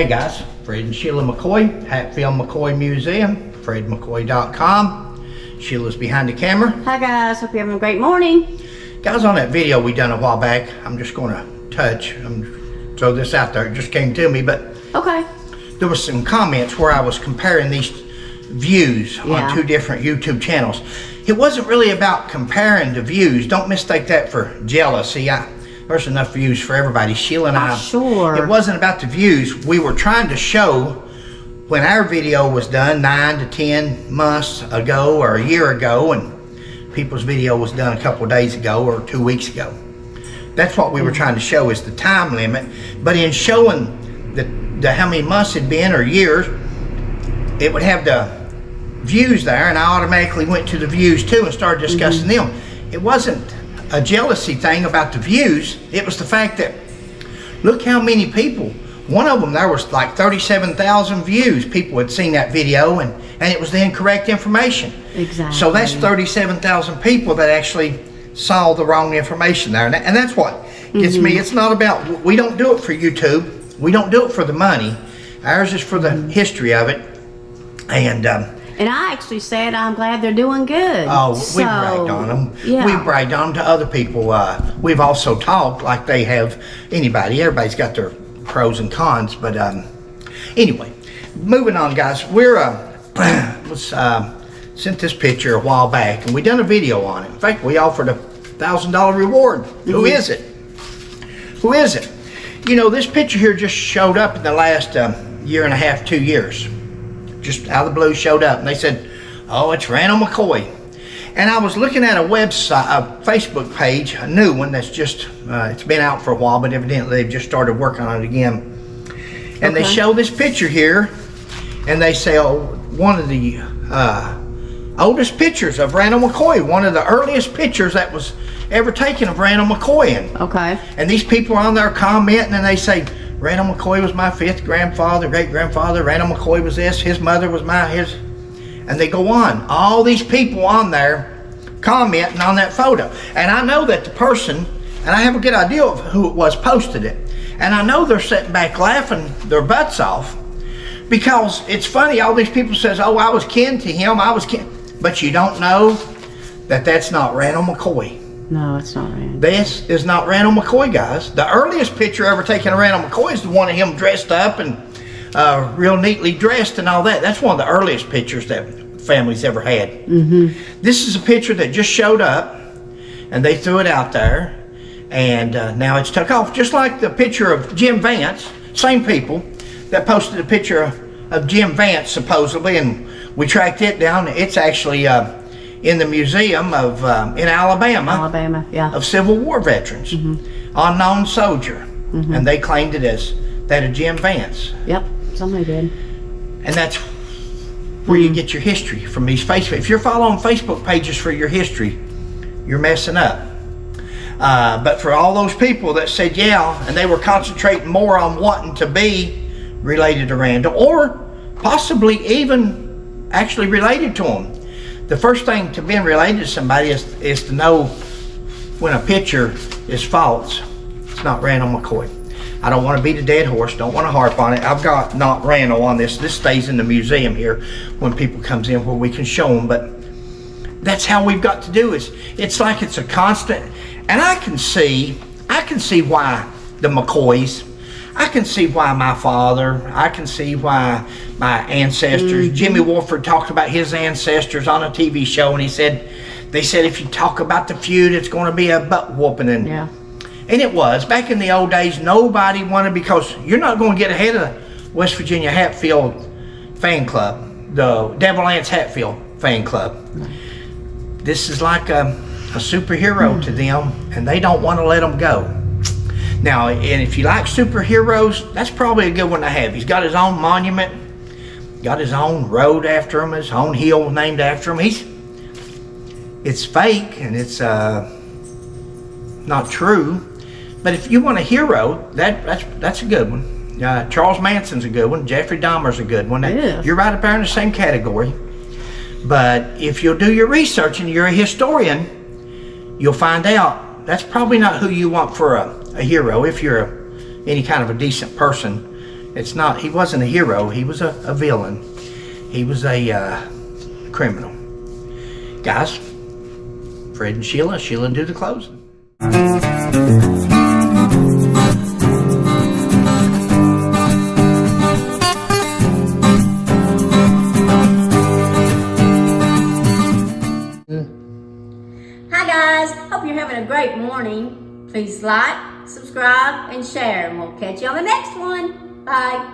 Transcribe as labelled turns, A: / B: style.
A: Hey guys, Fred and Sheila McCoy, Hatfield McCoy Museum, FredMcCoy.com. Sheila's behind the camera.
B: Hi guys, hope you're having a great morning.
A: Guys, on that video we done a while back, I'm just going to throw this out there. It just came to me, but
B: Okay.
A: there was some comments where I was comparing these views on two different YouTube channels. It wasn't really about comparing the views. Don't mistake that for jealousy. There's enough views for everybody. Sheila and I,
B: sure.
A: It wasn't about the views. We were trying to show when our video was done 9 to 10 months ago or a year ago, and people's video was done a couple of days ago or 2 weeks ago. That's what we were trying to show, is the time limit. But in showing the how many months it'd been or years, it would have the views there, and I automatically went to the views too and started discussing them. It wasn't a jealousy thing about the views. It was the fact that look how many people, one of them there was like 37,000 views. People had seen that video and it was the incorrect information.
B: Exactly.
A: So that's 37,000 people that actually saw the wrong information there, and that's what gets me. It's not about, we don't do it for YouTube, we don't do it for the money. Ours is for the history of it. And
B: I actually said I'm glad they're doing good.
A: oh, we bragged on them.
B: Yeah.
A: We bragged on them to other people. We've also talked like they have anybody. Everybody's got their pros and cons. But anyway, moving on, guys. We're sent this picture a while back, and we done a video on it. In fact, we offered a $1,000 reward. Who is it? Who is it? You know, this picture here just showed up in the last year and a half, 2 years. Just out of the blue showed up, and they said, oh, it's Randanll McCoy. And I was looking at a website, a Facebook page, a new one that's just, it's been out for a while, but evidently they've just started working on it again. And they show this picture here, and they say, oh, one of the oldest pictures of Randanll McCoy, one of the earliest pictures that was ever taken of Randanll McCoy. And these people are on there commenting, and they say, Randanll McCoy was my fifth grandfather, great-grandfather. Randanll McCoy was this. His mother was his. And they go on. All these people on there commenting on that photo. And I know that the person, and I have a good idea of who it was posted it. And I know they're sitting back laughing their butts off, because it's funny. All these people says, oh, I was kin to him. I was kin. But you don't know that that's not Randanll McCoy.
B: No, it's not Randanll.
A: This is not Randanll McCoy, guys. The earliest picture ever taken of Randanll McCoy is the one of him dressed up and real neatly dressed and all that. That's one of the earliest pictures that families ever had. This is a picture that just showed up, and they threw it out there, and now it's took off. Just like the picture of Jim Vance, same people that posted a picture of Jim Vance supposedly, and we tracked it down. It's actually in the museum of in Alabama, of Civil War veterans, unknown soldier, and they claimed it as that of Jim Vance.
B: Yep, somebody did.
A: And that's where you get your history from, these Facebook. If you're following Facebook pages for your history, you're messing up. But for all those people that said yeah, and they were concentrating more on wanting to be related to Randanll, or possibly even actually related to him. The first thing to being related to somebody is to know when a picture is false. It's not Randanll McCoy. I don't want to beat a dead horse. Don't want to harp on it. I've got not Randanll on this. This stays in the museum here when people comes in where we can show them. But that's how we've got to do it. It's like it's a constant. And I can see why the McCoys. I can see why my father, I can see why my ancestors. Jimmy Wolford talked about his ancestors on a TV show, and they said if you talk about the feud, it's going to be a butt whooping. And it was. Back in the old days, nobody wanted, because you're not going to get ahead of West Virginia Hatfield fan club, the Devil Anse Hatfield fan club. This is like a superhero to them, and they don't want to let them go. Now, and if you like superheroes, that's probably a good one to have. He's got his own monument, got his own road after him, his own hill named after him. It's fake and it's not true. But if you want a hero, that's a good one. Charles Manson's a good one. Jeffrey Dahmer's a good one. You're right up there in the same category. But if you'll do your research and you're a historian, you'll find out that's probably not who you want for a hero. If you're any kind of a decent person, It's not. He wasn't a hero. He was a villain. He was a criminal. Guys, Fred and Sheila. Sheila do the closing.
B: Hi guys, hope you're having a great morning. Please like, subscribe, and share, and we'll catch you on the next one. Bye.